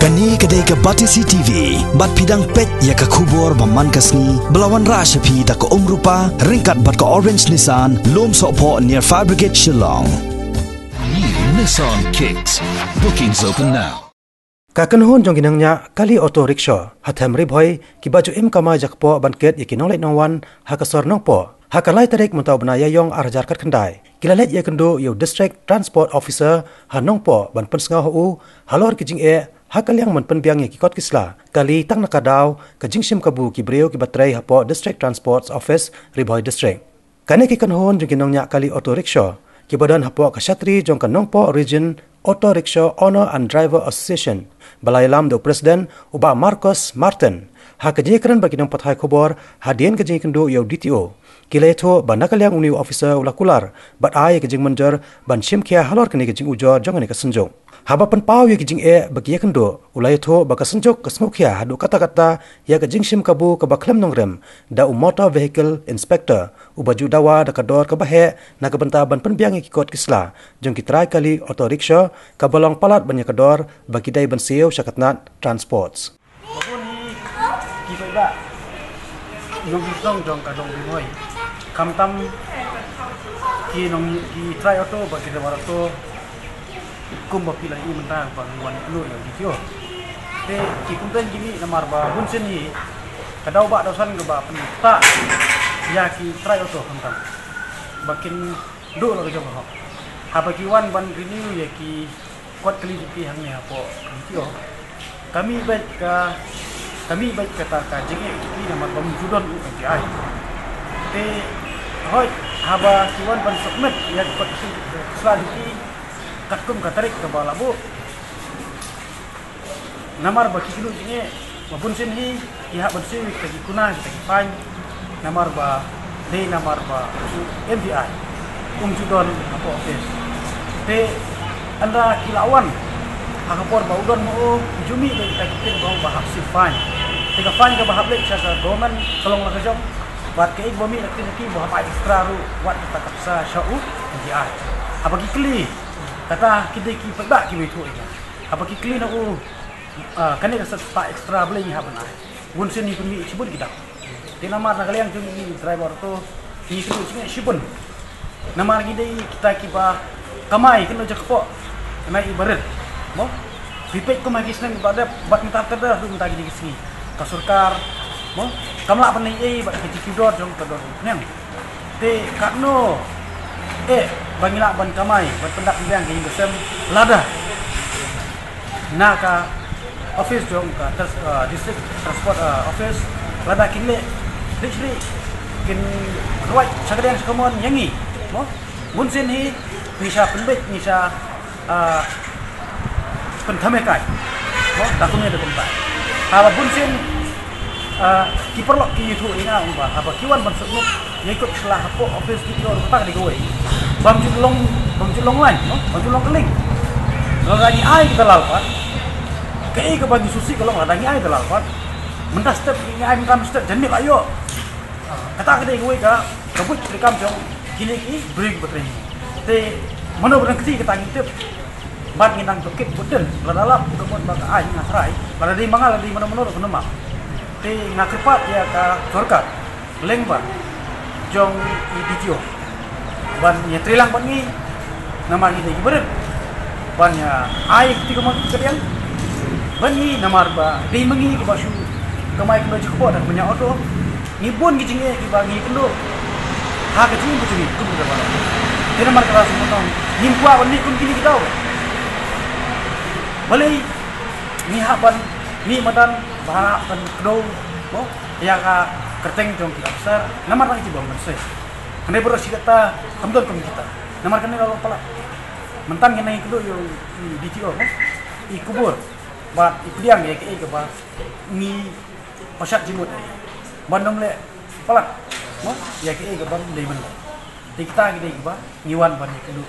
Kani kedai ke Batisi TV, bat pidang pet ya ke kubur baman kasni, belawan rashapi tak ke rupa, ringkat bat ke Orange Nissan, lom sokpo near Fire Brigade Shillong. New Nissan Kicks. Bookings open now. Kakenhon jong ginangnya kali auto rickshaw hatam ribhoy ki baju im kamai jakpo banket yaki nolek nongwan hakasor nongpo hakalai tarik muntau benaya yong arjar kat kendai kilalet ya kendo yo district transport officer hanongpo ban pensengau hu halor kijing hakal yang men penbiang yaki kot kisla kali tang nakadaw kajing sim kabu ki breu ki batrai hapo district transport office ribhoy district kane ki kanhon jong ginangnya kali auto rickshaw ki badan hapo kasatri jong kanongpo region Auto Rickshaw Owner and Driver Association balai lam do Presiden uba Marcos Martin ha kejikeran bagi nang pathai khobor hadien kejing kendo yo DTO kileto banakal yang uni officer ulakular bat ai kejing menjer ban simkia halor kene kejing ujor jongane kasenjong haba pen pau ye kejing bagi kendo ulaito baka senjok kesmukia hadu kata-kata ya kejing sim kabu ke baklem nongrem da motor vehicle inspector ubaju dawa da kador ke bahe na kebenta ban penbiang ye kikot kisla jong kitrai kali auto rickshaw kabalong palat banyak kador bagi dai ban seo syakatnat transports Kibai nong bisong jong kadong bimoy kamtam ki nong ki try auto bagi de marato kum bapila i mentang bang wan lu yo video te ki kumten gini namar ba bunsen ni kadau ba dosan ke ba penta ya ki try auto kamtam bakin do lo jong ho ha bagi wan ban renew ya ki kuat kali di hangnya po video kami baik kata kajenge ini nama pemjudon UPTI. Te hoi haba kiwan ban sokmet ya kot selagi katkum katarik ke balabu. Namar baki kilu jinge mabun sinhi iha bansi kagi kuna kagi pan namar ba MDI umjudon apa office. Te anda kilawan hakapor baudon mo jumi de kita kitin bau bahap sifan tiga fan ke bahap lek sa government tolong la kajong wat ke ik bomi nak tin ki bahap extra ru wat kita kapsa syau di ar apa ki kli kata kide ki peda ki betu ina apa ki kli na kane sa pa extra beli ha bana bun sini pun mi sibun kita tinamar na kalian jumi driver to ni tu sini sibun namar kide kita ki ba kamai kena jakpo kena ibarat mo pipet ko magisnang pada bat minta terdah tu minta gini sini kasurkar mo kamla panai bat kecikidor jong tador neng te karno bangila ban kamai bat pendak biang gini besem lada naka office jong ka district transport office lada kinle dicri kin kawai sakadang sekomon yangi mo munsin hi bisa penbet bisa pentamekai, takunya ada tempat. Haba bunsin kiperlok ki itu ina umba. Haba kiwan bansukmu ngikut selah apa office video tak digoi. Bamjulong lain, bamjulong keling. Kalau lagi ai kita lalpat, kei ke bagi susi kalau lagi ai kita lalpat. Mentah step ini ai mentah step jenik ayo. Kata kita digoi ka, kabut rekam jong kini ki break betering. Te mana berang keti kita ngintip. Bat nginang tukit buten ladalap kemot baka ai ngasrai pada di mangal di mana-mana ro nama te ngakepat ya ka sorkat lengba jong video ban nya trilang ban ni nama ni iberet ban nya ai ti kemot kedian ban ni namar ba di mengi ke basu kemai kendo jekpo dan punya auto ngibun gijing ki bangi kendo ha kecing kecing kun da bala te namar keras motong nimpua ban ni kun kini kita Balai ni haban ni madan bahara ban kdo mo ya ka kerteng jong kita besar namar lagi bang bersih kene bro si kata kamdon kita namar kene lalu pala mentan kene kdo yo DTO mo I kubur bat ipliang ya ke ba ni pasat jimut bandom le pala mo ya ke ban le men kita gede ba ngiwan ban kdo